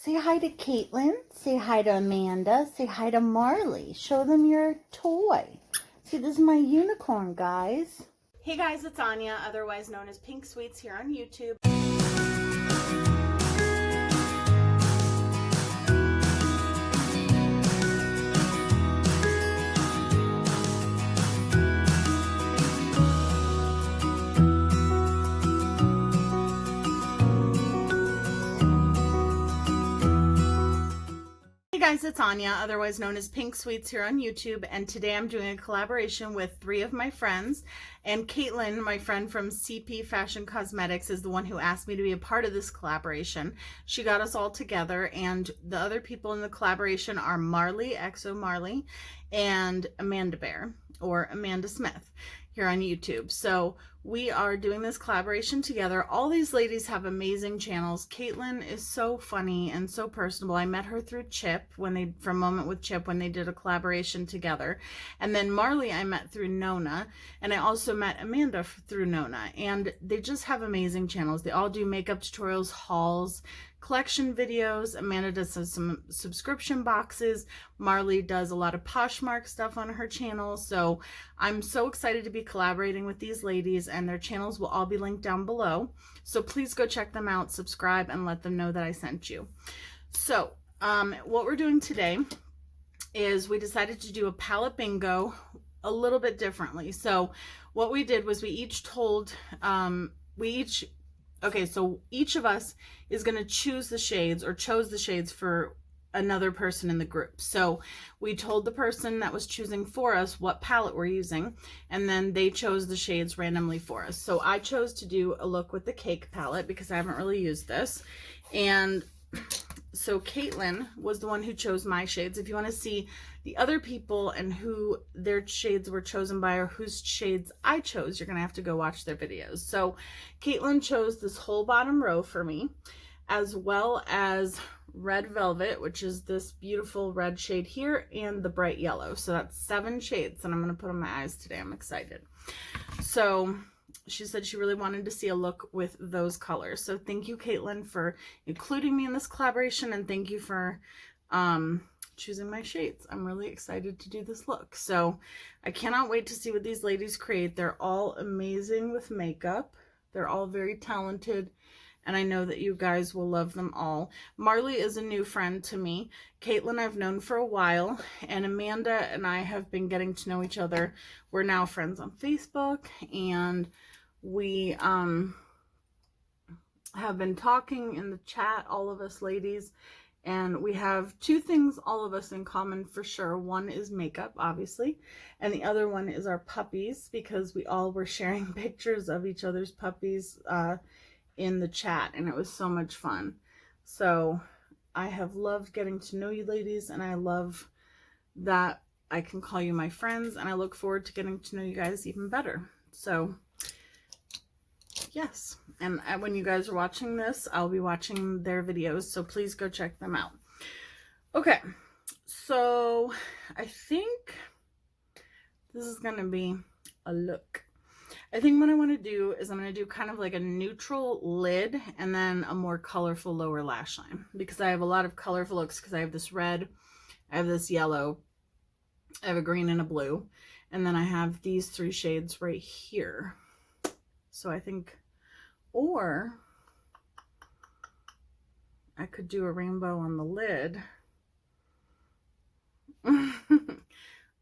Say hi to Cailtlin. Say hi to Amanda. Say hi to Marley. Show them your toy. See, this is my unicorn, guys. Hey guys, it's Anya, otherwise known as Pink Sweets here on YouTube. Hey guys, it's Anya, otherwise known as Pink Sweets here on YouTube, and today I'm doing a collaboration with 3 of my friends, and Cailtlin, my friend from CPFashionCosmetics, is the one who asked me to be a part of this collaboration. She got us all together, and the other people in the collaboration are Marley, XO Marley, and Amanda Bear, or Amanda Smith, here on YouTube. So we are doing this collaboration together. All these ladies have amazing channels. Cailtlin is so funny and so personable. I met her through Chip from Moment with Chip when they did a collaboration together. And then Marley I met through Nona, and I also met Amanda through Nona. And they just have amazing channels. They all do makeup tutorials, hauls, collection videos. Amanda does some subscription boxes. Marley does a lot of Poshmark stuff on her channel. So I'm so excited to be collaborating with these ladies, and their channels will all be linked down below. So please go check them out, subscribe, and let them know that I sent you. So what we're doing today is we decided to do a palette bingo a little bit differently. So what we did was we each told, okay, so each of us is going to choose the shades, or chose the shades for another person in the group. So we told the person that was choosing for us what palette we're using, and then they chose the shades randomly for us. So I chose to do a look with the Cake palette because I haven't really used this. And so Cailtlin was the one who chose my shades. If you want to see the other people and who their shades were chosen by, or whose shades I chose, you're going to have to go watch their videos. So Cailtlin chose this whole bottom row for me, as well as Red Velvet, which is this beautiful red shade here, and the bright yellow. So that's 7 shades, and I'm going to put on my eyes today. I'm excited. So she said she really wanted to see a look with those colors. So thank you, Cailtlin, for including me in this collaboration, and thank you for choosing my shades. I'm really excited to do this look. So I cannot wait to see what these ladies create. They're all amazing with makeup. They're all very talented, and I know that you guys will love them all. Marley is a new friend to me. Cailtlin I've known for a while, and Amanda and I have been getting to know each other. We're now friends on Facebook, and we have been talking in the chat, all of us ladies, and we have 2 things, all of us, in common for sure. One is makeup, obviously, and the other one is our puppies, because we all were sharing pictures of each other's puppies in the chat, and it was so much fun. So I have loved getting to know you ladies, and I love that I can call you my friends, and I look forward to getting to know you guys even better. So yes, and when you guys are watching this, I'll be watching their videos, so please go check them out. Okay, so I think this is gonna be a look. I think what I want to do is I'm going to do kind of like a neutral lid, and then a more colorful lower lash line, because I have a lot of colorful looks, because I have this red, I have this yellow, I have a green and a blue, and then I have these 3 shades right here. So I think, or I could do a rainbow on the lid. I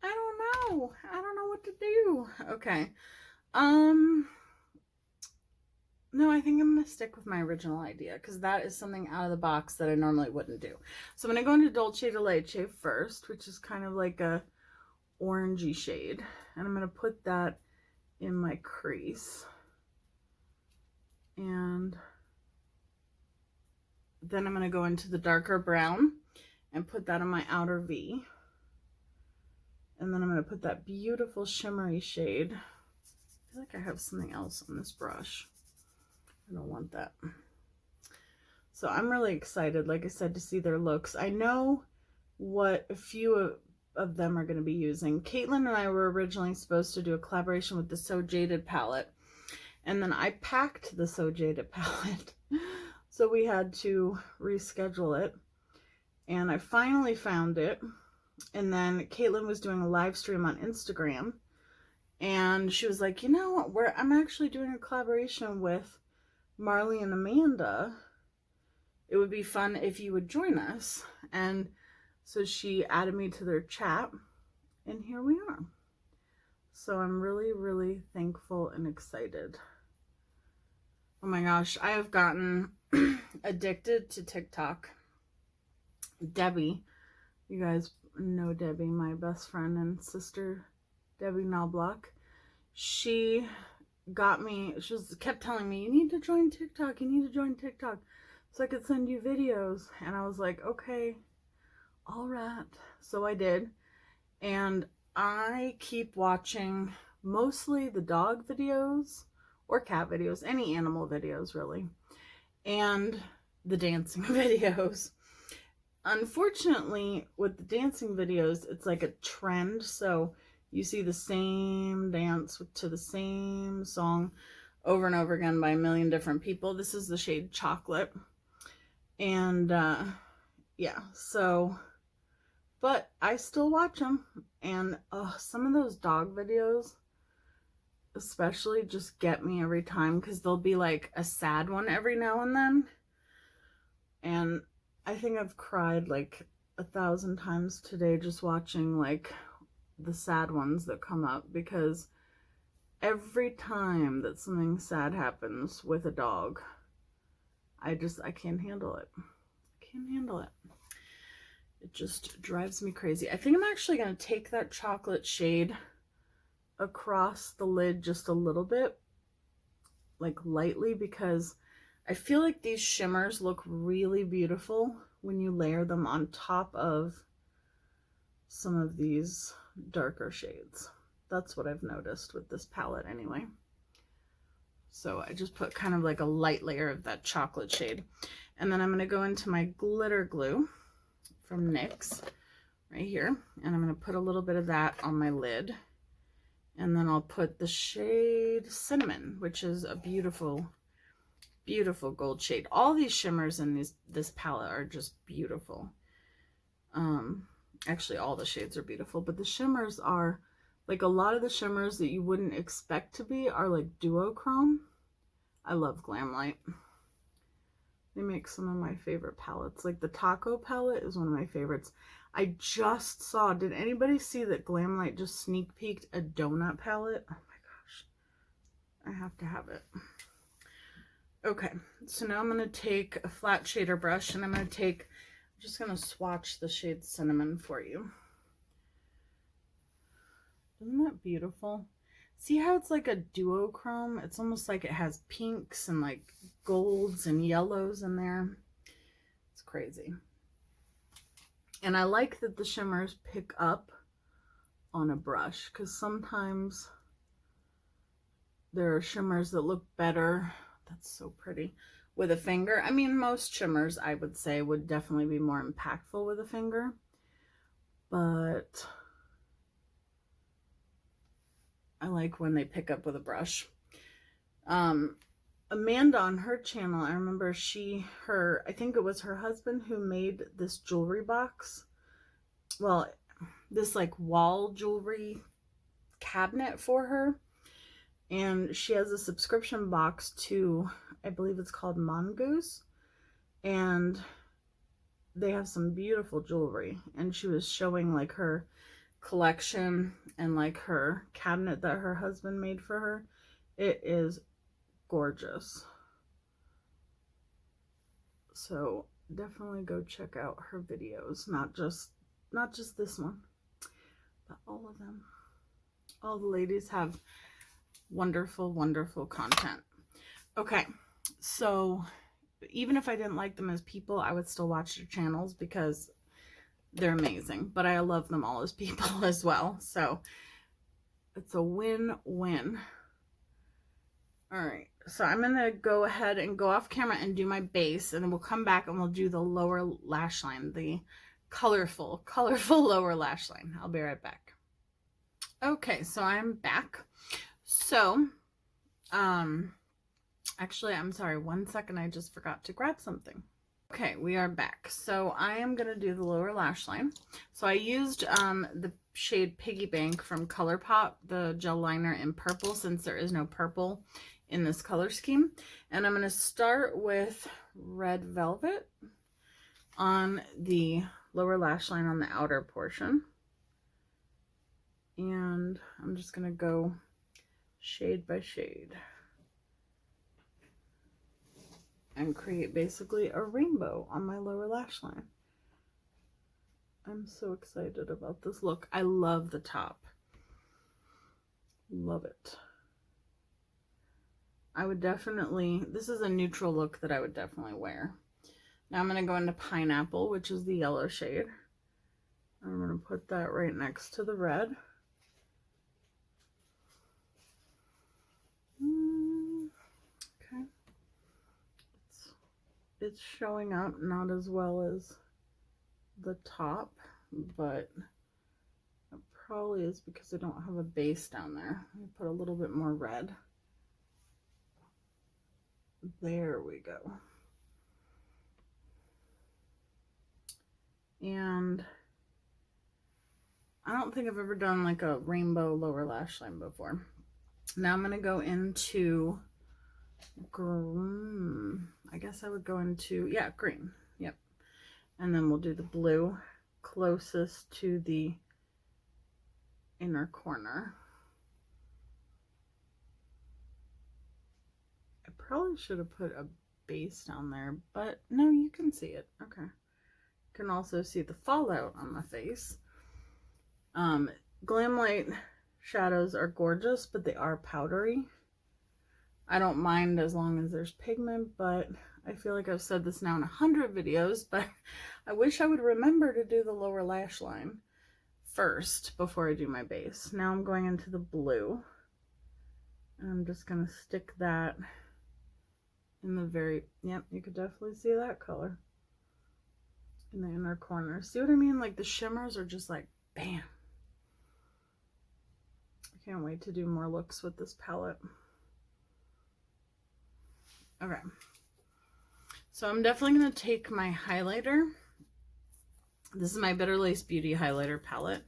don't know. I don't know what to do. Okay. No, I think I'm going to stick with my original idea, because that is something out of the box that I normally wouldn't do. So I'm going to go into Dolce de Leche first, which is kind of like a orangey shade. And I'm going to put that in my crease. And then I'm going to go into the darker brown and put that on my outer V. And then I'm going to put that beautiful shimmery shade. I feel like I have something else on this brush. I don't want that. So I'm really excited, like I said, to see their looks. I know what a few of them are going to be using. Cailtlin and I were originally supposed to do a collaboration with the So Jaded palette, and then I packed the So Jaded palette, so we had to reschedule it. And I finally found it. And then Cailtlin was doing a live stream on Instagram. And she was like, you know, I'm actually doing a collaboration with Marley and Amanda. It would be fun if you would join us. And so she added me to their chat. And here we are. So I'm really, really thankful and excited. Oh my gosh, I have gotten addicted to TikTok. Debbie, you guys know Debbie, my best friend and sister, Debbie Knobloch. She got me, she kept telling me, you need to join TikTok, you need to join TikTok so I could send you videos. And I was like, okay, all right. So I did. And I keep watching mostly the dog videos or cat videos, any animal videos really, and the dancing videos. Unfortunately, with the dancing videos, it's like a trend. So you see the same dance to the same song over and over again by a million different people. This is the shade Chocolate. And yeah, so, but I still watch them. And some of those dog videos especially just get me every time, because there'll be like a sad one every now and then. And I think I've cried like 1,000 times today just watching like the sad ones that come up, because every time that something sad happens with a dog, I can't handle it. I can't handle it. It just drives me crazy. I think I'm actually going to take that chocolate shade across the lid just a little bit, like lightly, because I feel like these shimmers look really beautiful when you layer them on top of some of these darker shades. That's what I've noticed with this palette anyway. So I just put kind of like a light layer of that chocolate shade. And then I'm going to go into my glitter glue from NYX right here. And I'm going to put a little bit of that on my lid. And then I'll put the shade Cinnamon, which is a beautiful, beautiful gold shade. All these shimmers in this palette are just beautiful. Actually, all the shades are beautiful, but the shimmers are, like, a lot of the shimmers that you wouldn't expect to be are like duochrome. I love GlamLite. They make some of my favorite palettes. Like the Taco palette is one of my favorites. I just saw, did anybody see that GlamLite just sneak peeked a donut palette? Oh my gosh, I have to have it. Okay, so now I'm going to take a flat shader brush and I'm just going to swatch the shade Cinnamon for you. Isn't that beautiful? See how it's like a duochrome? It's almost like it has pinks and like golds and yellows in there. It's crazy. And I like that the shimmers pick up on a brush, because sometimes there are shimmers that look better. That's so pretty. With a finger. I mean, most shimmers I would say would definitely be more impactful with a finger. But I like when they pick up with a brush. Amanda on her channel, I remember I think it was her husband who made this jewelry box. Well, this like wall jewelry cabinet for her. And she has a subscription box to, I believe it's called Mongoose. And they have some beautiful jewelry. And she was showing like her collection and like her cabinet that her husband made for her. It is gorgeous. So definitely go check out her videos, not just this one, but all of them. All the ladies have wonderful, wonderful content. Okay, so even if I didn't like them as people, I would still watch their channels because they're amazing, but I love them all as people as well. So it's a win-win. All right, so I'm gonna go ahead and go off camera and do my base, and then we'll come back and we'll do the lower lash line, the colorful lower lash line. I'll be right back. Okay, so I'm back. So, actually, I'm sorry, 1 second, I just forgot to grab something. Okay, we are back. So I am going to do the lower lash line. So I used the shade Piggy Bank from ColourPop, the gel liner in purple, since there is no purple in this color scheme. And I'm going to start with Red Velvet on the lower lash line on the outer portion. And I'm just going to go shade by shade and create basically a rainbow on my lower lash line. I'm so excited about this look. I love the top. Love it. I would definitely, this is a neutral look that I would definitely wear. Now I'm going to go into Pineapple, which is the yellow shade. I'm going to put that right next to the red. Okay. It's showing up not as well as the top, but it probably is because I don't have a base down there. Let me put a little bit more red. There we go. And I don't think I've ever done like a rainbow lower lash line before. Now I'm going to go into green. I guess I would go into, yeah, green. Yep. And then we'll do the blue closest to the inner corner. I probably should have put a base down there, but no, you can see it. Okay. You can also see the fallout on my face. GlamLite shadows are gorgeous, but they are powdery. I don't mind as long as there's pigment, but I feel like I've said this now in 100 videos, but I wish I would remember to do the lower lash line first before I do my base. Now I'm going into the blue, and I'm just going to stick that in the very, yep, you could definitely see that color in the inner corner. See what I mean? Like the shimmers are just like, bam. I can't wait to do more looks with this palette. Okay, so I'm definitely going to take my highlighter. This is my Bitter Lace Beauty highlighter palette.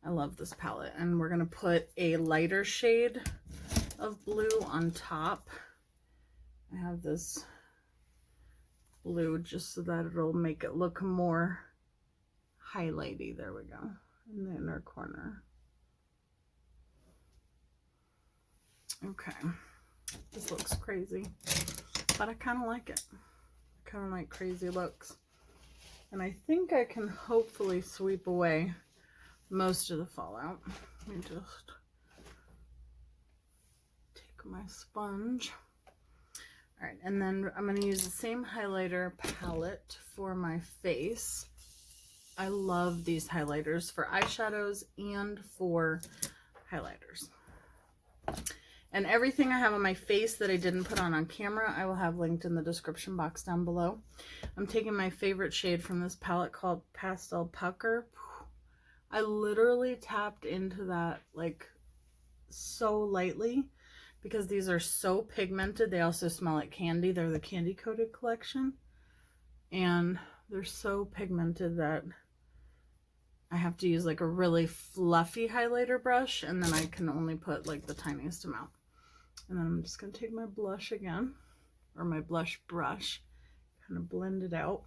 I love this palette. And we're going to put a lighter shade of blue on top. I have this blue just so that it'll make it look more highlighty. There we go, in the inner corner. Okay, this looks crazy, but I kind of like it. I kind of like crazy looks. And I think I can hopefully sweep away most of the fallout. Let me just take my sponge. All right, and then I'm going to use the same highlighter palette for my face. I love these highlighters for eyeshadows and for highlighters. And everything I have on my face that I didn't put on camera, I will have linked in the description box down below. I'm taking my favorite shade from this palette called Pastel Pucker. I literally tapped into that like so lightly because these are so pigmented. They also smell like candy. They're the Candy Coated collection. And they're so pigmented that I have to use like a really fluffy highlighter brush, and then I can only put like the tiniest amount. And then I'm just going to take my blush again, or my blush brush, kind of blend it out.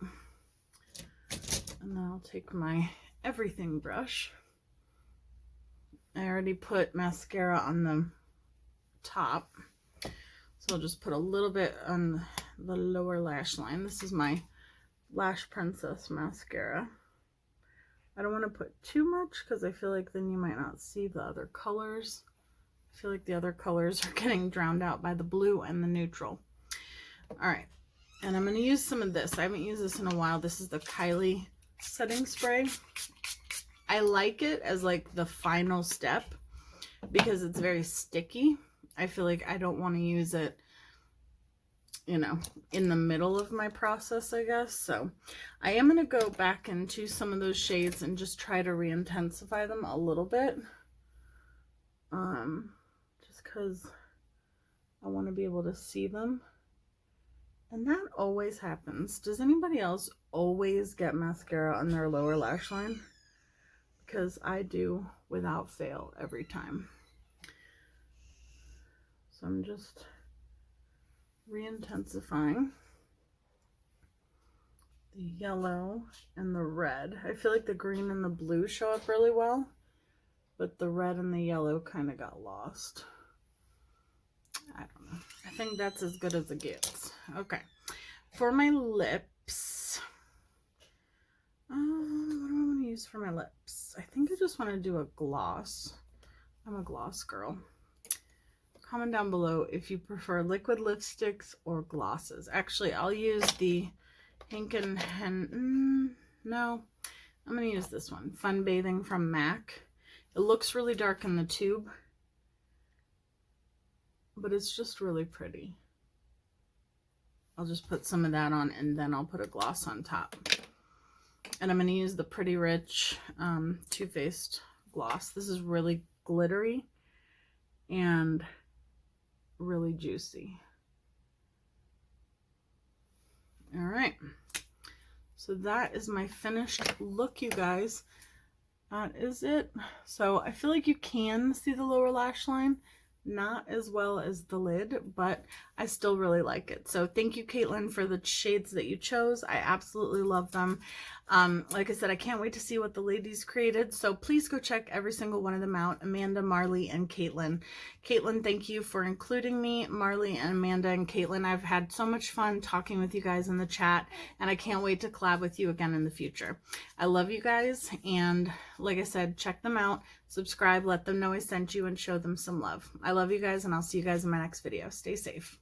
And then I'll take my everything brush. I already put mascara on the top, so I'll just put a little bit on the lower lash line. This is my Lash Princess mascara. I don't want to put too much because I feel like then you might not see the other colors. I feel like the other colors are getting drowned out by the blue and the neutral. All right, and I'm going to use some of this. I haven't used this in a while. This is the Kylie setting spray. I like it as like the final step because it's very sticky. I feel like I don't want to use it, you know, in the middle of my process, I guess. So I am going to go back into some of those shades and just try to re-intensify them a little bit. Just because I want to be able to see them And that always happens. Does anybody else always get mascara on their lower lash line? Because I do without fail every time. So I'm just re-intensifying the yellow and the red. I feel like the green and the blue show up really well, but the red and the yellow kind of got lost. I don't know. I think that's as good as it gets. Okay. For my lips, what do I want to use for my lips? I think I just want to do a gloss. I'm a gloss girl. Comment down below if you prefer liquid lipsticks or glosses. Actually, I'll use the Hank and Hen. No, I'm going to use this one. Fun Bathing from MAC. It looks really dark in the tube, but it's just really pretty. I'll just put some of that on and then I'll put a gloss on top. And I'm going to use the Pretty Rich Too Faced gloss. This is really glittery and really juicy. All right. So that is my finished look, you guys. That is it. So I feel like you can see the lower lash line. Not as well as the lid, but I still really like it. So thank you, Cailtlin, for the shades that you chose. I absolutely love them. Like I said, I can't wait to see what the ladies created. So please go check every single one of them out. Amanda, Marley, and Cailtlin. Cailtlin, thank you for including me. Marley and Amanda and Cailtlin, I've had so much fun talking with you guys in the chat, and I can't wait to collab with you again in the future. I love you guys, and like I said, check them out. Subscribe, let them know I sent you, and show them some love. I love you guys, and I'll see you guys in my next video. Stay safe.